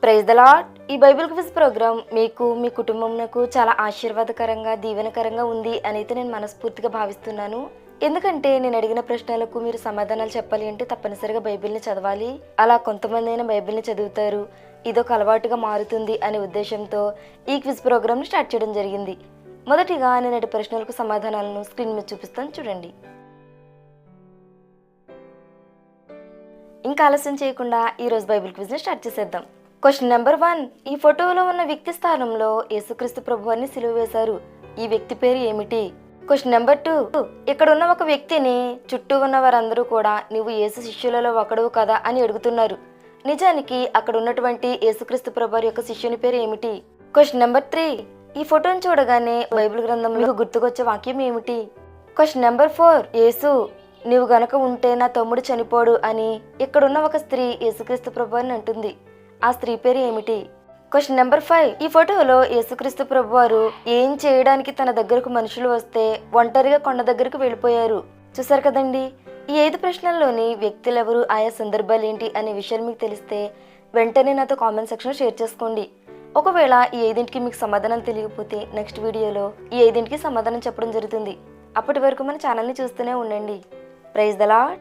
Praise the Lord. ఈ Bible quiz programme మీకు మీ కుటుంబంకు చాలా ఆశీర్వాదకరంగా దీవెనకరంగా ఉంది అని అయితే నేను మనస్ఫూర్తిగా భావిస్తున్నాను. ఎందుకంటే నేను అడిగిన ప్రశ్నలకు మీరు సమాధానాలు చెప్పాలి అంటే తప్పనిసరిగా బైబిల్ని చదవాలి. అలా కొంతమంది అయినా బైబిల్ని చదువుతారు, ఇదొక అలవాటుగా మారుతుంది అనే ఉద్దేశంతో ఈ క్విజ్ ప్రోగ్రామ్ని స్టార్ట్ చేయడం జరిగింది. మొదటిగా నేను ప్రశ్నలకు సమాధానాలను స్క్రీన్ మీద చూపిస్తాను, చూడండి. ఇంకా ఆలస్యం చేయకుండా ఈరోజు బైబిల్ క్విజ్ని స్టార్ట్ చేసేద్దాం. Question number 1. ఈ ఫోటోలో ఉన్న వ్యక్తి స్థానంలో యేసుక్రీస్తు ప్రభువాన్ని సిలువ వేశారు. ఈ వ్యక్తి పేరు ఏమిటి? Question number 2. ఇక్కడ ఉన్న ఒక వ్యక్తిని చుట్టూ ఉన్న వారందరూ కూడా నువ్వు యేసు శిష్యులలో ఒకడువు కదా అని అడుగుతున్నారు. నిజానికి అక్కడ ఉన్నటువంటి యేసుక్రీస్తు ప్రభువారి యొక్క శిష్యుని పేరు ఏమిటి? Question number 3. ఈ ఫోటోను చూడగానే బైబిల్ గ్రంథంలో గుర్తుకొచ్చే వాక్యం ఏమిటి? Question number 4. యేసు నీవు గనక ఉంటే నా తమ్ముడు చనిపోడు అని ఇక్కడున్న ఒక స్త్రీ యేసుక్రీస్తు ప్రభువారిని అంటుంది. ఆ స్త్రీ పేరు ఏమిటి? Question number 5. ఈ ఫోటోలో యేసుక్రీస్తు ప్రభువారు ఏం చేయడానికి తన దగ్గరకు మనుషులు వస్తే ఒంటరిగా కొండ దగ్గరకు వెళ్ళిపోయారు. చూసారు కదండి. ఈ 5 ప్రశ్నల్లోని వ్యక్తులు ఎవరు, ఆయా సందర్భాలు ఏంటి అనే విషయాలు మీకు తెలిస్తే వెంటనే నాతో కామెంట్ సెక్షన్లో షేర్ చేసుకోండి. ఒకవేళ ఈ 5ంటికి మీకు సమాధానం తెలియకపోతే నెక్స్ట్ వీడియోలో ఈ 5ంటికి సమాధానం చెప్పడం జరుగుతుంది. అప్పటి వరకు మన ఛానల్ని చూస్తూనే ఉండండి. Praise the lord.